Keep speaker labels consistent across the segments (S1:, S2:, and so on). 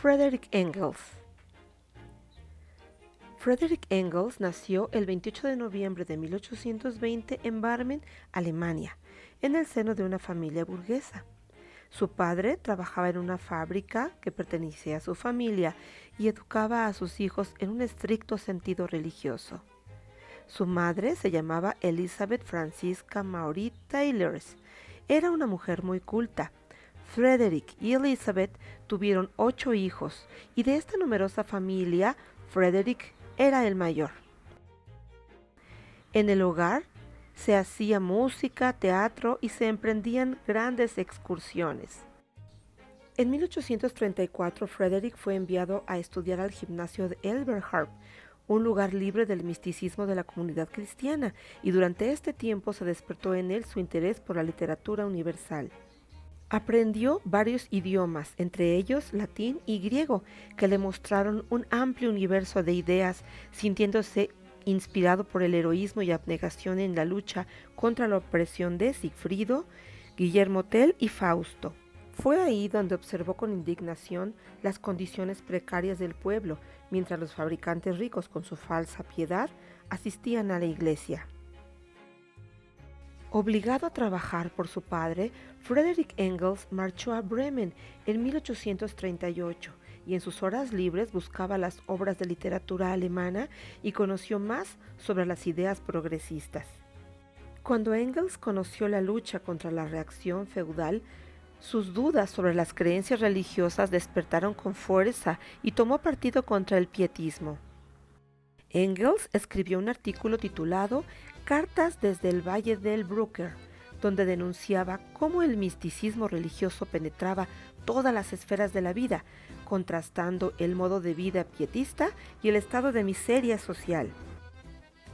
S1: Friedrich Engels. Friedrich Engels nació el 28 de noviembre de 1820 en Barmen, Alemania, en el seno de una familia burguesa. Su padre trabajaba en una fábrica que pertenecía a su familia y educaba a sus hijos en un estricto sentido religioso. Su madre se llamaba Elizabeth Francisca Maury Taylors. Era una mujer muy culta. Frederick y Elizabeth tuvieron 8 hijos y de esta numerosa familia, Frederick era el mayor. En el hogar se hacía música, teatro y se emprendían grandes excursiones. En 1834, Frederick fue enviado a estudiar al gimnasio de Elberhardt, un lugar libre del misticismo de la comunidad cristiana, y durante este tiempo se despertó en él su interés por la literatura universal. Aprendió varios idiomas, entre ellos latín y griego, que le mostraron un amplio universo de ideas, sintiéndose inspirado por el heroísmo y abnegación en la lucha contra la opresión de Sigfrido, Guillermo Tell y Fausto. Fue ahí donde observó con indignación las condiciones precarias del pueblo, mientras los fabricantes ricos, con su falsa piedad, asistían a la iglesia. Obligado a trabajar por su padre, Friedrich Engels marchó a Bremen en 1838 y en sus horas libres buscaba las obras de literatura alemana y conoció más sobre las ideas progresistas. Cuando Engels conoció la lucha contra la reacción feudal, sus dudas sobre las creencias religiosas despertaron con fuerza y tomó partido contra el pietismo. Engels escribió un artículo titulado Cartas desde el Valle del Brücker, donde denunciaba cómo el misticismo religioso penetraba todas las esferas de la vida, contrastando el modo de vida pietista y el estado de miseria social.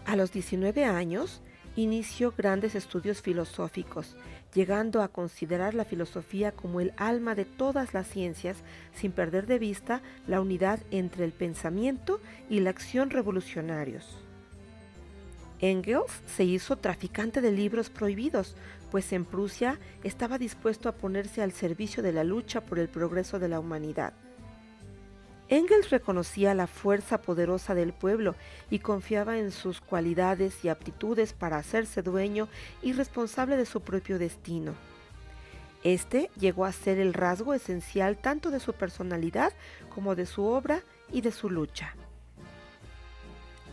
S1: A los 19 años, inició grandes estudios filosóficos, llegando a considerar la filosofía como el alma de todas las ciencias, sin perder de vista la unidad entre el pensamiento y la acción revolucionarios. Engels se hizo traficante de libros prohibidos, pues en Prusia estaba dispuesto a ponerse al servicio de la lucha por el progreso de la humanidad. Engels reconocía la fuerza poderosa del pueblo y confiaba en sus cualidades y aptitudes para hacerse dueño y responsable de su propio destino. Este llegó a ser el rasgo esencial tanto de su personalidad como de su obra y de su lucha.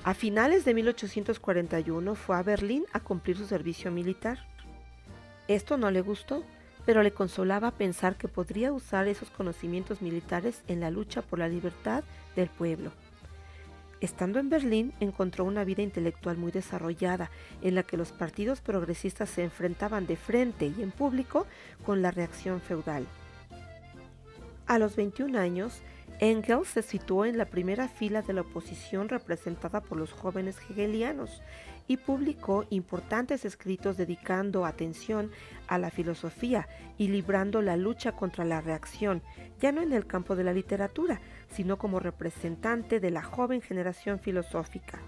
S1: A finales de 1841 fue a Berlín a cumplir su servicio militar. Esto no le gustó, pero le consolaba pensar que podría usar esos conocimientos militares en la lucha por la libertad del pueblo. Estando en Berlín, encontró una vida intelectual muy desarrollada, en la que los partidos progresistas se enfrentaban de frente y en público con la reacción feudal. A los 21 años, Engels se situó en la primera fila de la oposición representada por los jóvenes hegelianos y publicó importantes escritos dedicando atención a la filosofía y librando la lucha contra la reacción, ya no en el campo de la literatura, sino como representante de la joven generación filosófica.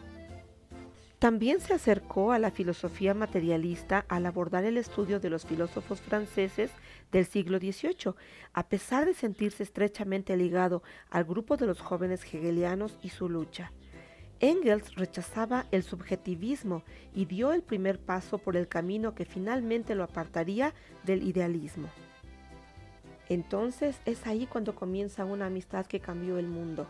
S1: También se acercó a la filosofía materialista al abordar el estudio de los filósofos franceses del siglo XVIII, a pesar de sentirse estrechamente ligado al grupo de los jóvenes hegelianos y su lucha. Engels rechazaba el subjetivismo y dio el primer paso por el camino que finalmente lo apartaría del idealismo. Entonces es ahí cuando comienza una amistad que cambió el mundo.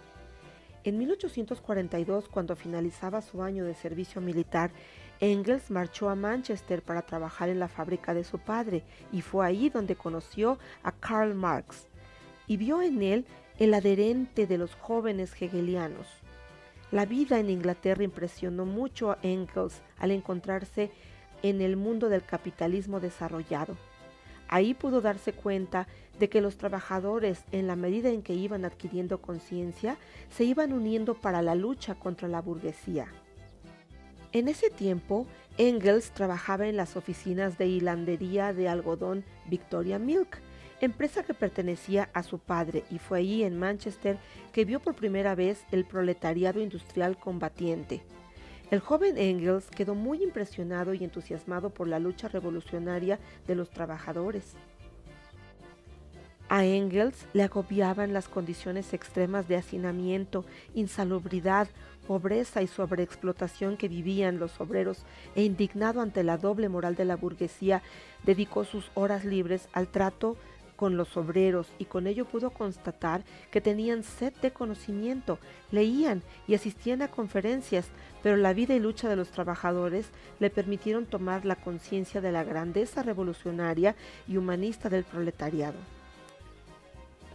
S1: En 1842, cuando finalizaba su año de servicio militar, Engels marchó a Manchester para trabajar en la fábrica de su padre y fue ahí donde conoció a Karl Marx y vio en él el adherente de los jóvenes hegelianos. La vida en Inglaterra impresionó mucho a Engels al encontrarse en el mundo del capitalismo desarrollado. Ahí pudo darse cuenta de que los trabajadores, en la medida en que iban adquiriendo conciencia, se iban uniendo para la lucha contra la burguesía. En ese tiempo, Engels trabajaba en las oficinas de hilandería de algodón Victoria Milk, empresa que pertenecía a su padre, y fue allí en Manchester que vio por primera vez el proletariado industrial combatiente. El joven Engels quedó muy impresionado y entusiasmado por la lucha revolucionaria de los trabajadores. A Engels le agobiaban las condiciones extremas de hacinamiento, insalubridad, pobreza y sobreexplotación que vivían los obreros, e indignado ante la doble moral de la burguesía, dedicó sus horas libres al trato con los obreros y con ello pudo constatar que tenían sed de conocimiento, leían y asistían a conferencias, pero la vida y lucha de los trabajadores le permitieron tomar la conciencia de la grandeza revolucionaria y humanista del proletariado.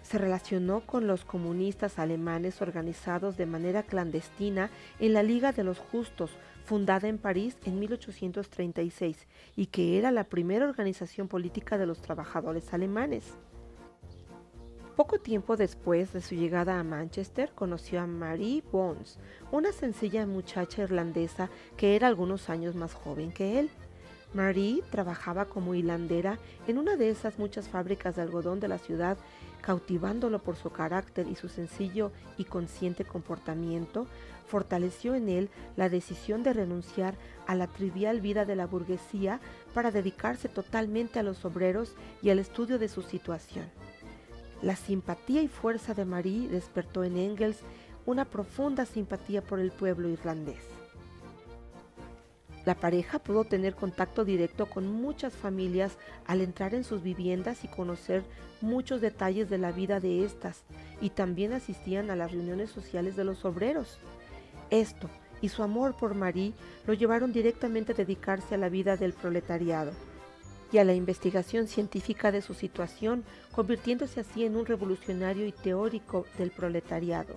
S1: Se relacionó con los comunistas alemanes organizados de manera clandestina en la Liga de los Justos, fundada en París en 1836, y que era la primera organización política de los trabajadores alemanes. Poco tiempo después de su llegada a Manchester, conoció a Marie Bones, una sencilla muchacha irlandesa que era algunos años más joven que él. Marie trabajaba como hilandera en una de esas muchas fábricas de algodón de la ciudad. Cautivándolo por su carácter y su sencillo y consciente comportamiento, fortaleció en él la decisión de renunciar a la trivial vida de la burguesía para dedicarse totalmente a los obreros y al estudio de su situación. La simpatía y fuerza de Marie despertó en Engels una profunda simpatía por el pueblo irlandés. La pareja pudo tener contacto directo con muchas familias al entrar en sus viviendas y conocer muchos detalles de la vida de estas, y también asistían a las reuniones sociales de los obreros. Esto y su amor por Marie lo llevaron directamente a dedicarse a la vida del proletariado y a la investigación científica de su situación, convirtiéndose así en un revolucionario y teórico del proletariado.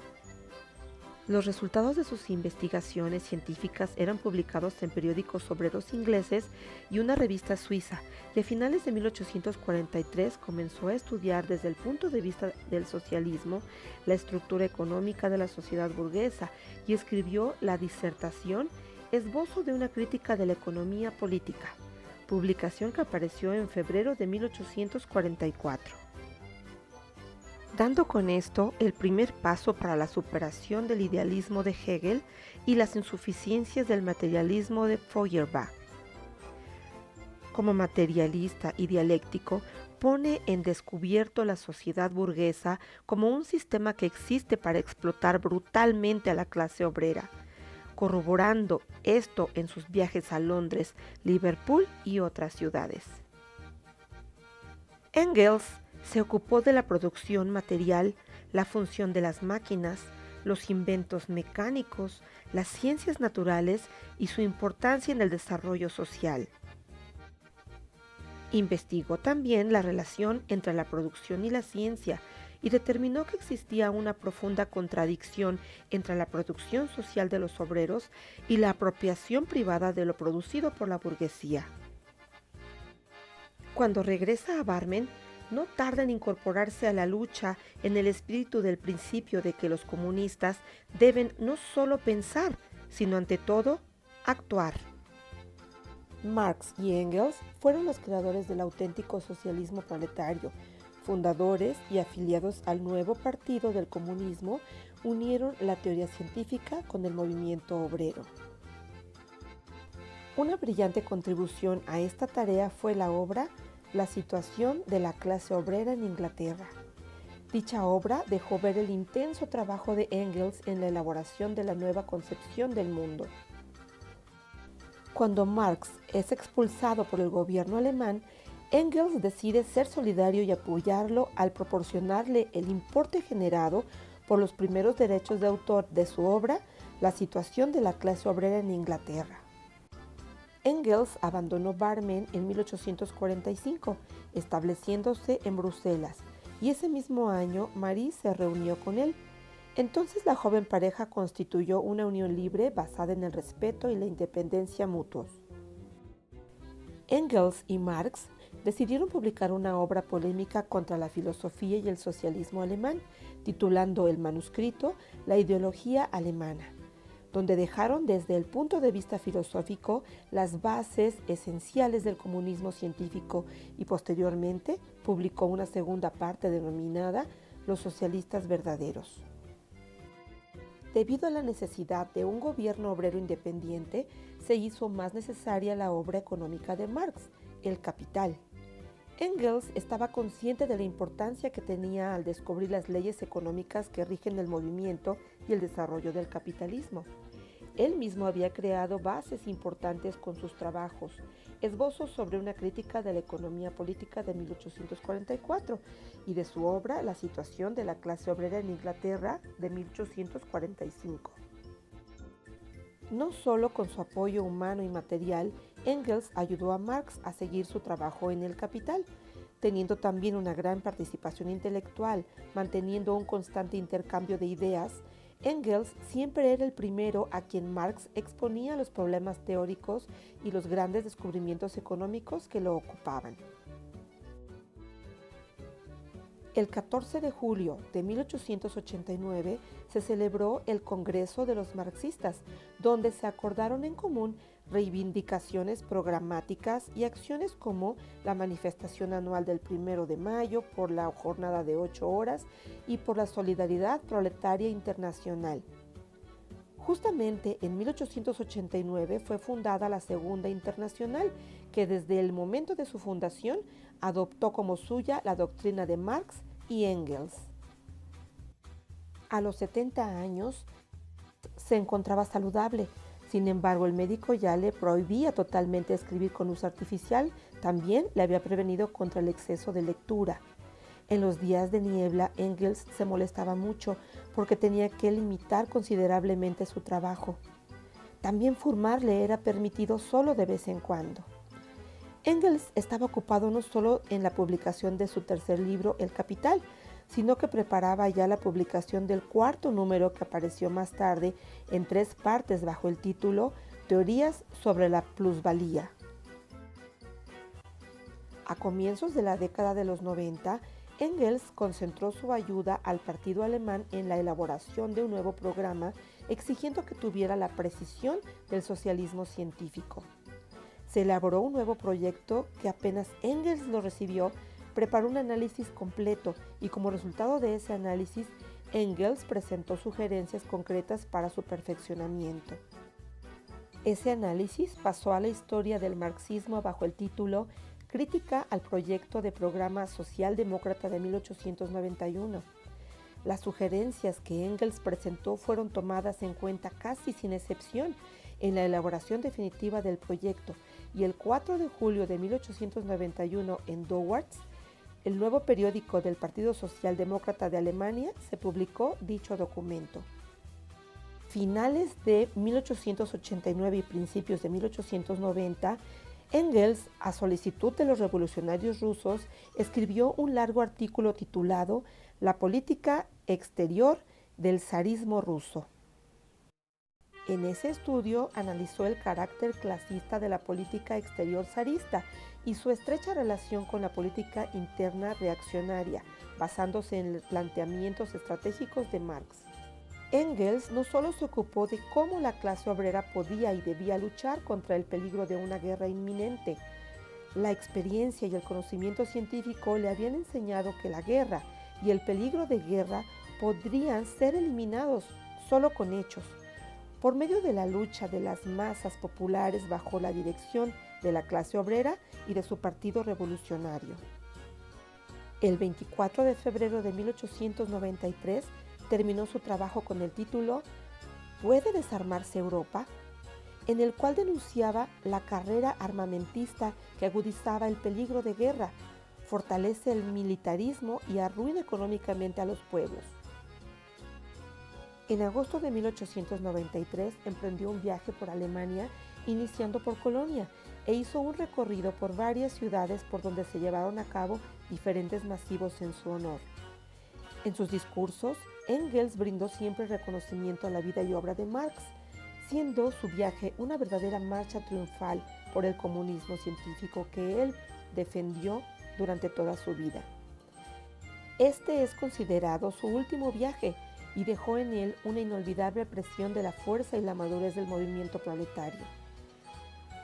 S1: Los resultados de sus investigaciones científicas eran publicados en periódicos obreros ingleses y una revista suiza, y a finales de 1843 comenzó a estudiar desde el punto de vista del socialismo la estructura económica de la sociedad burguesa y escribió la disertación Esbozo de una crítica de la economía política, publicación que apareció en febrero de 1844. Dando con esto el primer paso para la superación del idealismo de Hegel y las insuficiencias del materialismo de Feuerbach. Como materialista y dialéctico, pone en descubierto la sociedad burguesa como un sistema que existe para explotar brutalmente a la clase obrera, corroborando esto en sus viajes a Londres, Liverpool y otras ciudades. Engels se ocupó de la producción material, la función de las máquinas, los inventos mecánicos, las ciencias naturales y su importancia en el desarrollo social. Investigó también la relación entre la producción y la ciencia y determinó que existía una profunda contradicción entre la producción social de los obreros y la apropiación privada de lo producido por la burguesía. Cuando regresa a Barmen, no tarda en incorporarse a la lucha en el espíritu del principio de que los comunistas deben no solo pensar, sino ante todo, actuar. Marx y Engels fueron los creadores del auténtico socialismo proletario. Fundadores y afiliados al nuevo partido del comunismo, unieron la teoría científica con el movimiento obrero. Una brillante contribución a esta tarea fue la obra La situación de la clase obrera en Inglaterra. Dicha obra dejó ver el intenso trabajo de Engels en la elaboración de la nueva concepción del mundo. Cuando Marx es expulsado por el gobierno alemán, Engels decide ser solidario y apoyarlo al proporcionarle el importe generado por los primeros derechos de autor de su obra La situación de la clase obrera en Inglaterra. Engels abandonó Barmen en 1845, estableciéndose en Bruselas, y ese mismo año Marie se reunió con él. Entonces la joven pareja constituyó una unión libre basada en el respeto y la independencia mutuos. Engels y Marx decidieron publicar una obra polémica contra la filosofía y el socialismo alemán, titulando el manuscrito La ideología alemana, donde dejaron desde el punto de vista filosófico las bases esenciales del comunismo científico, y posteriormente publicó una segunda parte denominada Los socialistas verdaderos. Debido a la necesidad de un gobierno obrero independiente, se hizo más necesaria la obra económica de Marx, El Capital. Engels estaba consciente de la importancia que tenía al descubrir las leyes económicas que rigen el movimiento y el desarrollo del capitalismo. Él mismo había creado bases importantes con sus trabajos, esbozos sobre una crítica de la economía política de 1844 y de su obra La situación de la clase obrera en Inglaterra de 1845. No solo con su apoyo humano y material, Engels ayudó a Marx a seguir su trabajo en El Capital, teniendo también una gran participación intelectual, manteniendo un constante intercambio de ideas. Engels siempre era el primero a quien Marx exponía los problemas teóricos y los grandes descubrimientos económicos que lo ocupaban. El 14 de julio de 1889 se celebró el Congreso de los Marxistas, donde se acordaron en común reivindicaciones programáticas y acciones como la manifestación anual del 1 de mayo por la jornada de 8 horas y por la solidaridad proletaria internacional. Justamente en 1889 fue fundada la Segunda Internacional, que desde el momento de su fundación adoptó como suya la doctrina de Marx y Engels. A los 70 años se encontraba saludable, sin embargo el médico ya le prohibía totalmente escribir con luz artificial, también le había prevenido contra el exceso de lectura. En los días de niebla, Engels se molestaba mucho porque tenía que limitar considerablemente su trabajo. También fumar le era permitido solo de vez en cuando. Engels estaba ocupado no solo en la publicación de su tercer libro, El Capital, sino que preparaba ya la publicación del cuarto número que apareció más tarde en 3 partes bajo el título Teorías sobre la plusvalía. A comienzos de la década de los 90, Engels concentró su ayuda al partido alemán en la elaboración de un nuevo programa exigiendo que tuviera la precisión del socialismo científico. Se elaboró un nuevo proyecto que apenas Engels lo recibió, preparó un análisis completo y como resultado de ese análisis, Engels presentó sugerencias concretas para su perfeccionamiento. Ese análisis pasó a la historia del marxismo bajo el título Crítica al proyecto de programa socialdemócrata de 1891. Las sugerencias que Engels presentó fueron tomadas en cuenta casi sin excepción en la elaboración definitiva del proyecto y el 4 de julio de 1891 en Dauwärts, el nuevo periódico del Partido Socialdemócrata de Alemania, se publicó dicho documento. Finales de 1889 y principios de 1890, Engels, a solicitud de los revolucionarios rusos, escribió un largo artículo titulado La política exterior del zarismo ruso. En ese estudio analizó el carácter clasista de la política exterior zarista y su estrecha relación con la política interna reaccionaria, basándose en los planteamientos estratégicos de Marx. Engels no solo se ocupó de cómo la clase obrera podía y debía luchar contra el peligro de una guerra inminente. La experiencia y el conocimiento científico le habían enseñado que la guerra y el peligro de guerra podrían ser eliminados solo con hechos, por medio de la lucha de las masas populares bajo la dirección de la clase obrera y de su partido revolucionario. El 24 de febrero de 1893 terminó su trabajo con el título ¿Puede desarmarse Europa?, en el cual denunciaba la carrera armamentista que agudizaba el peligro de guerra, fortalece el militarismo y arruina económicamente a los pueblos. En agosto de 1893 emprendió un viaje por Alemania, iniciando por Colonia, e hizo un recorrido por varias ciudades por donde se llevaron a cabo diferentes masivos en su honor. En sus discursos, Engels brindó siempre reconocimiento a la vida y obra de Marx, siendo su viaje una verdadera marcha triunfal por el comunismo científico que él defendió durante toda su vida. Este es considerado su último viaje y dejó en él una inolvidable presión de la fuerza y la madurez del movimiento proletario.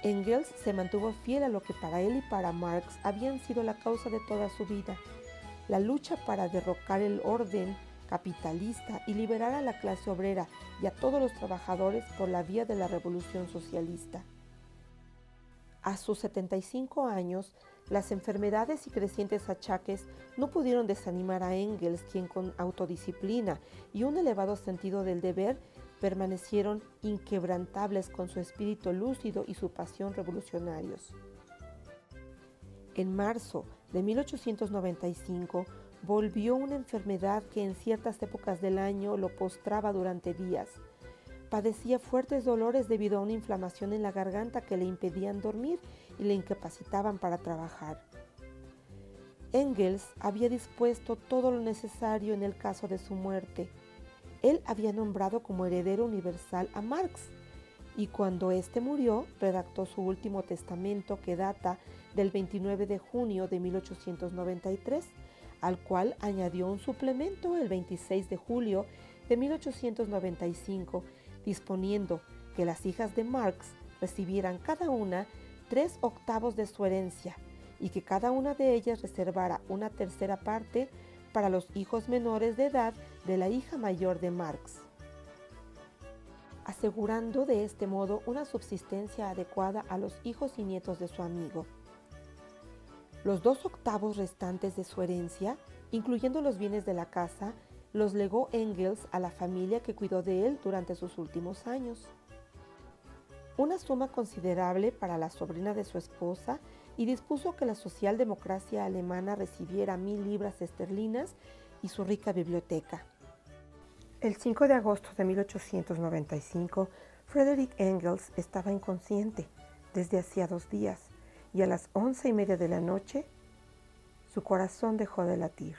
S1: Engels se mantuvo fiel a lo que para él y para Marx habían sido la causa de toda su vida, la lucha para derrocar el orden capitalista y liberar a la clase obrera y a todos los trabajadores por la vía de la revolución socialista. A sus 75 años, Las enfermedades y crecientes achaques no pudieron desanimar a Engels, quien con autodisciplina y un elevado sentido del deber permanecieron inquebrantables con su espíritu lúcido y su pasión revolucionarios. En marzo de 1895 volvió una enfermedad que en ciertas épocas del año lo postraba durante días. Padecía fuertes dolores debido a una inflamación en la garganta que le impedían dormir y le incapacitaban para trabajar. Engels había dispuesto todo lo necesario en el caso de su muerte. Él había nombrado como heredero universal a Marx, y cuando éste murió, redactó su último testamento que data del 29 de junio de 1893, al cual añadió un suplemento el 26 de julio de 1895, disponiendo que las hijas de Marx recibieran cada una 3/8 de su herencia y que cada una de ellas reservara una tercera parte para los hijos menores de edad de la hija mayor de Marx, asegurando de este modo una subsistencia adecuada a los hijos y nietos de su amigo. Los 2/8 restantes de su herencia, incluyendo los bienes de la casa, los legó Engels a la familia que cuidó de él durante sus últimos años. Una suma considerable para la sobrina de su esposa, y dispuso que la socialdemocracia alemana recibiera 1,000 libras esterlinas y su rica biblioteca. El 5 de agosto de 1895, Friedrich Engels estaba inconsciente desde hacía 2 días, y a las 11:30 de la noche, su corazón dejó de latir.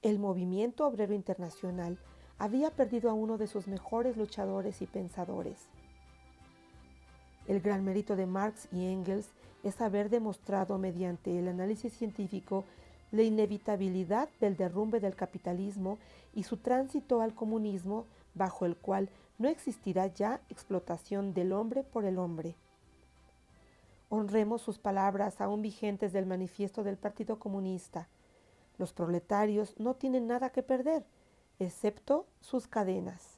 S1: El movimiento obrero internacional había perdido a uno de sus mejores luchadores y pensadores. El gran mérito de Marx y Engels es haber demostrado mediante el análisis científico la inevitabilidad del derrumbe del capitalismo y su tránsito al comunismo, bajo el cual no existirá ya explotación del hombre por el hombre. Honremos sus palabras aún vigentes del manifiesto del Partido Comunista. Los proletarios no tienen nada que perder, excepto sus cadenas.